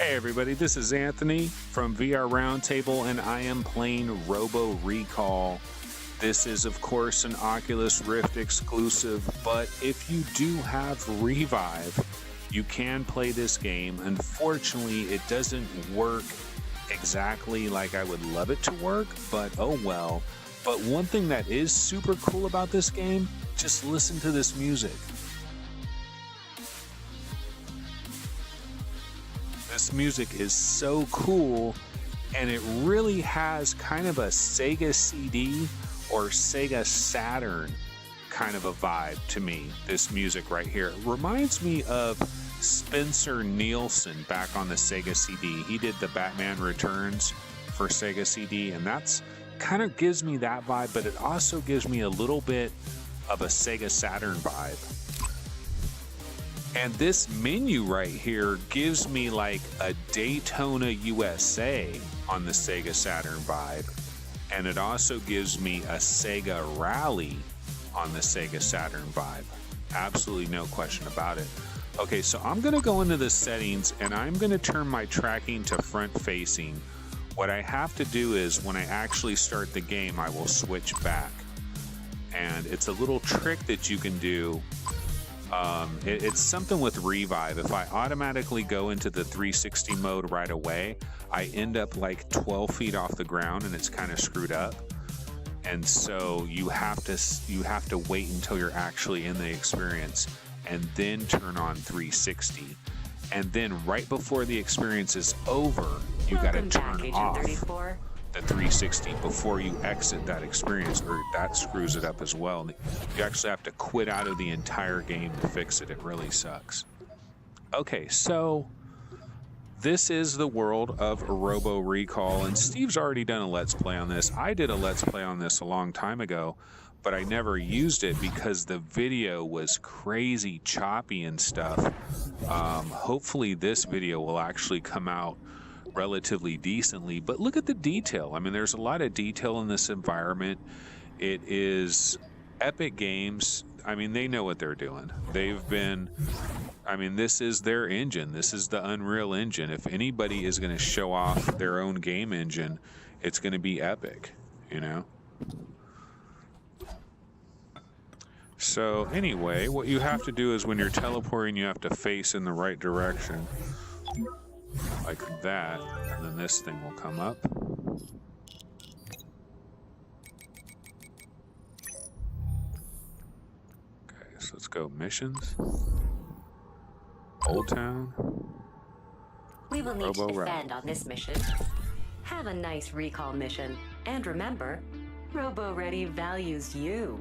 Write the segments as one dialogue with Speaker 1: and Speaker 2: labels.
Speaker 1: Hey everybody, this is Anthony from VR Roundtable, and I am playing Robo Recall. This is, of course, an Oculus Rift exclusive, but if you do have Revive, you can play this game. Unfortunately, it doesn't work exactly like I would love it to work, but oh well. But one thing that is super cool about this game, just listen to this music. This music is so cool, and it really has kind of a Sega CD or Sega Saturn kind of a vibe to me, this music right here. It reminds me of Spencer Nielsen back on the Sega CD. He did the Batman Returns for Sega CD, and that's kind of gives me that vibe, but it also gives me a little bit of a Sega Saturn vibe. And this menu right here gives me like a Daytona USA on the Sega Saturn vibe. And it also gives me a Sega Rally on the Sega Saturn vibe. Absolutely no question about it. Okay, so I'm gonna go into the settings and I'm gonna turn my tracking to front facing. What I have to do is when I actually start the game, I will switch back. And it's a little trick that you can do. It's something with Revive. If I automatically go into the 360 mode right away, I end up like 12 feet off the ground, and it's kind of screwed up. And so you have to wait until you're actually in the experience, and then turn on 360. And then right before the experience is over, you got to turn off the 360 before you exit that experience, or that screws it up as well. You actually have to quit out of the entire game to fix it. It really sucks. Okay, so this is the world of Robo Recall, and Steve's already done a Let's Play on this. I did a Let's Play on this a long time ago, but I never used it because the video was crazy choppy and stuff. Hopefully this video will actually come out relatively decently, but look at the detail. I mean, there's a lot of detail in this environment. It is Epic Games. I mean, they know what they're doing. This is their engine. This is the Unreal Engine. If anybody is going to show off their own game engine, it's going to be Epic, you know? So anyway, what you have to do is when you're teleporting, you have to face in the right direction. Like that, and then this thing will come up. Okay, so let's go missions. Old Town.
Speaker 2: We will need to defend on this mission. Have a nice recall mission. And remember, Robo Ready values you.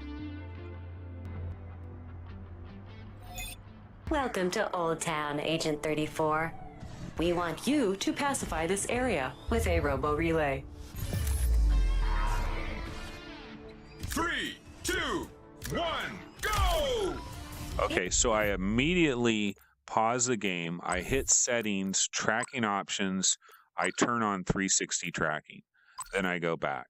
Speaker 2: Welcome to Old Town, Agent 34. We want you to pacify this area with a robo relay.
Speaker 3: 3, 2, 1, go!
Speaker 1: Okay, so I immediately pause the game. I hit settings, tracking options. I turn on 360 tracking. Then I go back.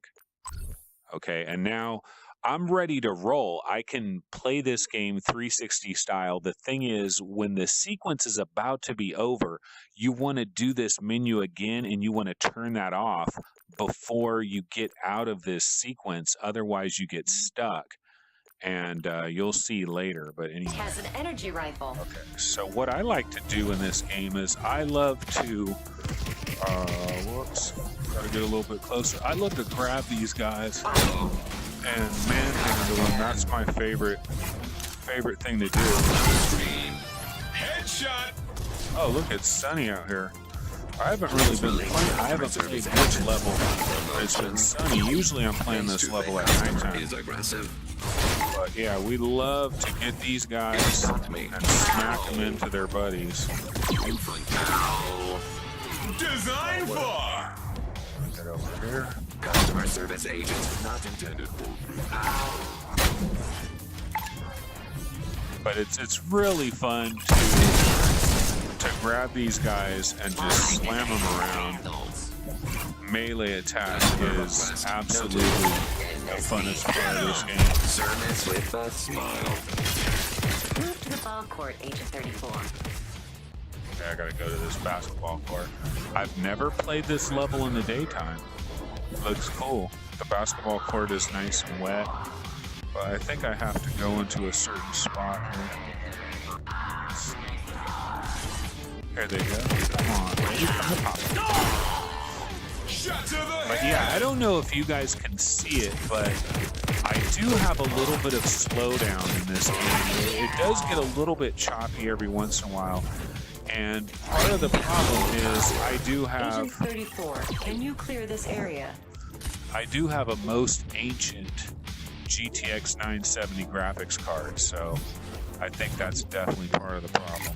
Speaker 1: Okay, and now I'm ready to roll. I can play this game 360 style. The thing is, when the sequence is about to be over, you want to do this menu again, and you want to turn that off before you get out of this sequence. Otherwise, you get stuck, and you'll see later. But anyway.
Speaker 2: It has an energy rifle.
Speaker 1: Okay, so what I like to do in this game is I love to, whoops, gotta get a little bit closer. I love to grab these guys and manhandle them. That's my favorite thing to do.
Speaker 3: Headshot.
Speaker 1: Oh, look, it's sunny out here. I haven't really been playing. I haven't played this level. It's been sunny. Usually I'm playing this level at nighttime. But yeah, we love to get these guys and smack them into their buddies.
Speaker 3: Design for.
Speaker 1: Get over here.
Speaker 4: Customer service agent not intended for.
Speaker 1: But it's really fun to grab these guys and just slam them around. Melee attack is absolutely the funnest part of this game.
Speaker 4: Service with a smile.
Speaker 2: Move to the ball court, Agent 34.
Speaker 1: Okay, I gotta go to this basketball court. I've never played this level in the daytime. Looks cool. The basketball court is nice and wet, but I think I have to go into a certain spot here. Here they go. Come on, baby. But yeah, I don't know if you guys can see it, but I do have a little bit of slowdown in this game. It does get a little bit choppy every once in a while. And part of the problem is I do have...
Speaker 2: Agent 34, can you clear this area?
Speaker 1: I do have a most ancient GTX 970 graphics card, so I think that's definitely part of the problem.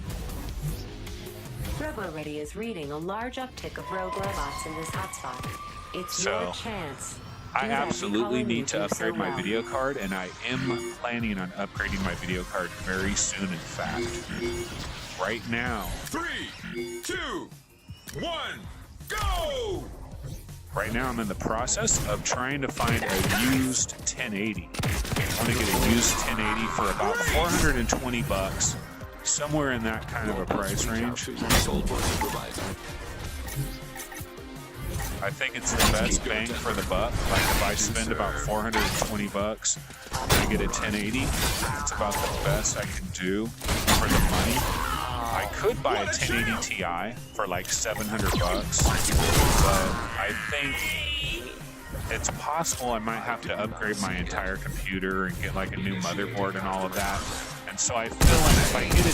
Speaker 2: RoboReady is reading a large uptick of rogue robots in this hotspot. It's your chance.
Speaker 1: I absolutely need to upgrade my video card, and I am planning on upgrading my video card very soon, in fact. Right now.
Speaker 3: 3, 2, 1, go!
Speaker 1: Right now I'm in the process of trying to find a used 1080. I want to get a used 1080 for about 420 bucks. Somewhere in that kind of a price range. I think it's the best bang for the buck. Like if I spend about 420 bucks to get a 1080, it's about the best I can do for the money. I could buy a 1080 Ti for like 700 bucks, but I think it's possible I might have to upgrade my entire computer and get like a new motherboard and all of that. And so I feel like if I get a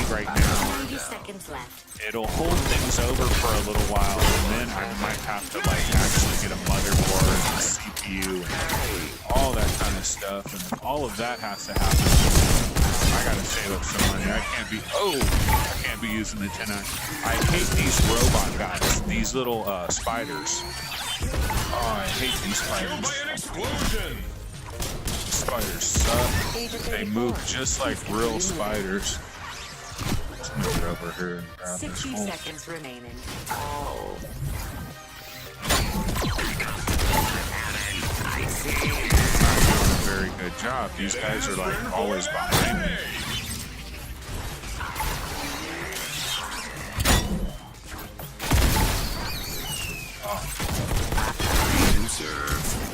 Speaker 1: 1080 right now,
Speaker 2: 30 seconds left.
Speaker 1: it'll hold things over for a little while, and then I might have to like actually get a motherboard and a CPU and all that kind of stuff, and all of that has to happen. I gotta save up some money. I can't be using the 1090. I hate these robot guys, these little spiders. Oh, I hate these spiders. Spiders suck. They move just like real spiders. Let's move it over here and grab this
Speaker 2: 60
Speaker 1: hole.
Speaker 2: seconds remaining.
Speaker 1: Not doing a very good job. These guys are like always behind me.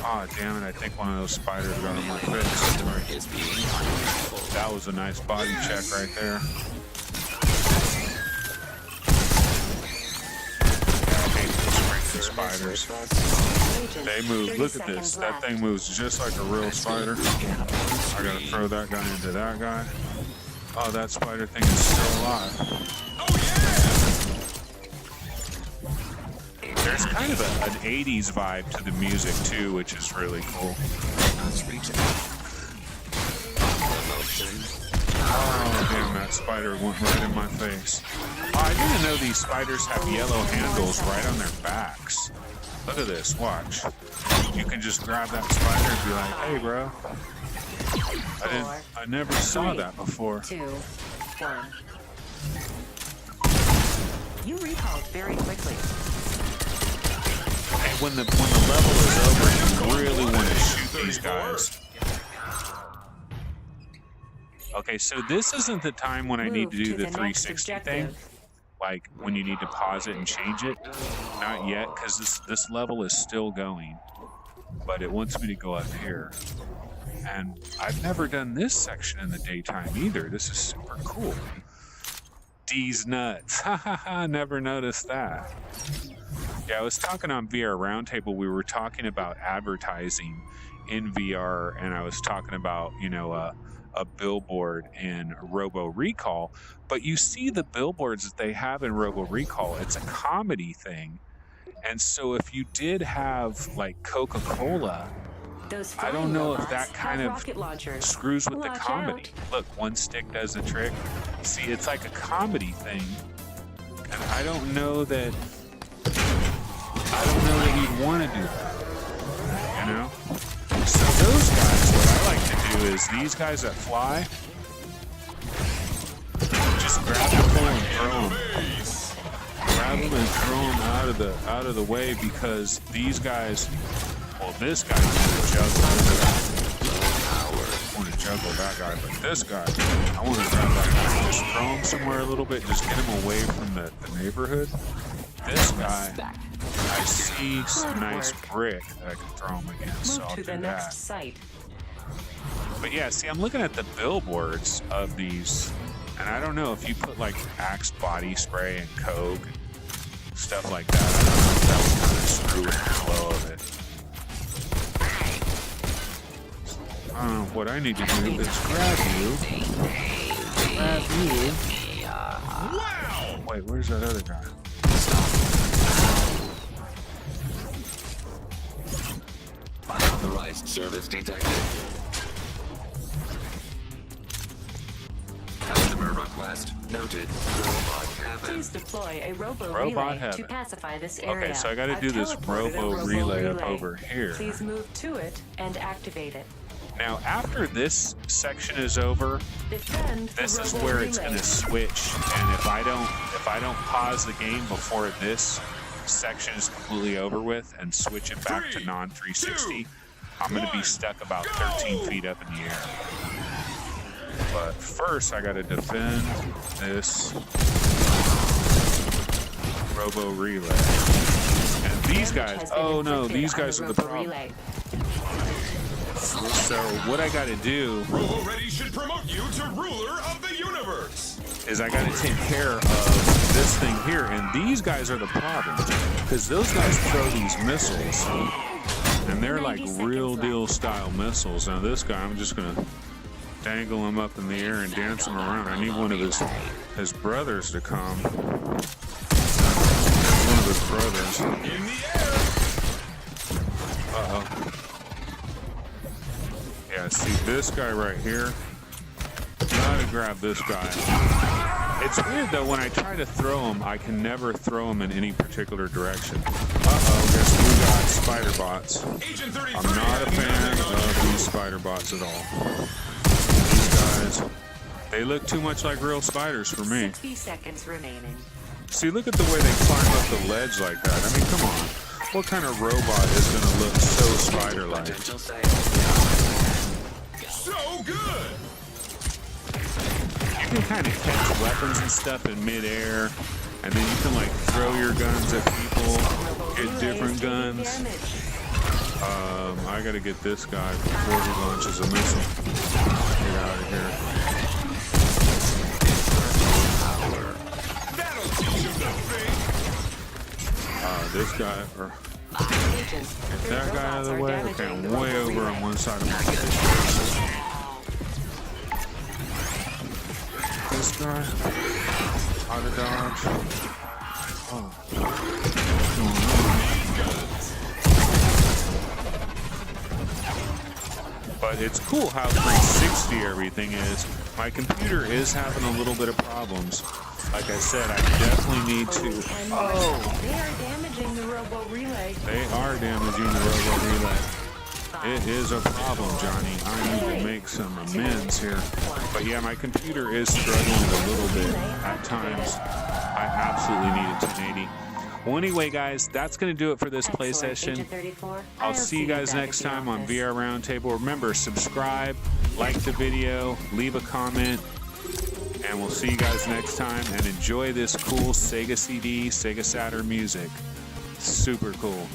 Speaker 1: Oh, damn it. I think one of those spiders got on my face. That was a nice body check right there. Yeah, I hate those freaking spiders. They move. Look at this. That thing moves just like a real spider. I gotta throw that guy into that guy. Oh, that spider thing is still alive. There's kind of an 80s vibe to the music too, which is really cool. Oh, damn, that spider went right in my face. Oh, I didn't know these spiders have yellow handles right on their backs. Look at this, watch. You can just grab that spider and be like, hey, bro. I never saw that before.
Speaker 2: 2, 1. You recalled very quickly.
Speaker 1: And when the level is over, you really want to shoot these guys. Okay, so this isn't the time when I need to do the 360 thing. Like when you need to pause it and change it. Not yet, because this level is still going. But it wants me to go up here. And I've never done this section in the daytime either. This is super cool. D's nuts. Ha ha ha, never noticed that. Yeah, I was talking on VR Roundtable. We were talking about advertising in VR, and I was talking about, you know, a billboard in Robo Recall. But you see the billboards that they have in Robo Recall, it's a comedy thing. And so if you did have, like, Coca-Cola, I don't know if that kind of screws with the comedy. Look, one stick does the trick. See, it's like a comedy thing. And I don't know that you'd want to do that, you know? So those guys, what I like to do is these guys that fly, just grab them and throw them. Grab them and throw them out of the way, because these guys, well, this guy's gonna juggle. just want to juggle that guy, but this guy, I want to grab that guy, just throw him somewhere a little bit, just get him away from the neighborhood. This guy, I see some nice brick that I can throw him against, so I'll do that.
Speaker 2: Next site.
Speaker 1: But yeah, see, I'm looking at the billboards of these, and I don't know if you put like Axe body spray and Coke and stuff like that. I don't know if that would kind of screw with the flow of it. What I need to do is grab you.
Speaker 3: Wow!
Speaker 1: Wait, where's that other guy?
Speaker 4: Unauthorized service detected. Customer request noted. Robot heaven.
Speaker 2: Please deploy a Robo
Speaker 1: Robot
Speaker 2: Relay
Speaker 1: heaven.
Speaker 2: to pacify this area.
Speaker 1: Okay, so I got to do
Speaker 2: I've
Speaker 1: this
Speaker 2: teleported a
Speaker 1: Robo Relay up over here.
Speaker 2: Please move to it and activate it.
Speaker 1: Now, after this section is over,
Speaker 2: Defend the
Speaker 1: this is
Speaker 2: Robo
Speaker 1: where it's
Speaker 2: Relay.
Speaker 1: going to switch. And if I don't pause the game before this section is completely over with and switch it back to
Speaker 3: 3,
Speaker 1: non-360,
Speaker 3: 2,
Speaker 1: I'm going to be
Speaker 3: 1,
Speaker 1: stuck about
Speaker 3: go!
Speaker 1: 13 feet up in the air. But first, I got to defend this Robo Relay. And these guys, oh no, these guys are the problem.
Speaker 2: Relay.
Speaker 1: So what I got to do
Speaker 3: Robo Ready should promote you to ruler of the universe.
Speaker 1: is I got to take care of this thing here, and these guys are the problem because those guys throw these missiles, and they're like real deal style missiles. Now this guy, I'm just gonna dangle him up in the air and dance him around. I need one of his brothers to come. One of his brothers.
Speaker 3: In the air.
Speaker 1: Uh-oh. Yeah, see this guy right here? Gotta grab this guy. It's weird though, when I try to throw him, I can never throw him in any particular direction. Uh-oh, guess we got spider bots.
Speaker 3: Agent 33.
Speaker 1: I'm not a fan of these spider bots at all. These guys, they look too much like real spiders for me.
Speaker 2: 60 seconds remaining.
Speaker 1: See, look at the way they climb up the ledge like that. I mean, come on. What kind of robot is going to look so spider-like?
Speaker 4: Potential sales.
Speaker 3: So good.
Speaker 1: You can kind of catch weapons and stuff in midair, and then you can like throw your guns at people, get different guns. I gotta get this guy before he launches a missile. Get out of here.
Speaker 3: That'll teach him to think.
Speaker 1: This guy, or get that guy out of the way. Okay, I'm way over on one side of my face. This guy, out of dodge. Oh, what's going on? But it's cool how 360 everything is. My computer is having a little bit of problems. Like I said, I definitely need to. Oh!
Speaker 2: They are damaging the Robo Relay.
Speaker 1: They are damaging the Robo Relay. It is a problem, Johnny. I need to make some amends here. But yeah, my computer is struggling a little bit at times. I absolutely need a 1080. Well, anyway, guys, that's going to do it for this play session. I'll see you guys next time on VR Roundtable. Remember, subscribe, like the video, leave a comment, and we'll see you guys next time. And enjoy this cool Sega CD, Sega Saturn music. Super cool.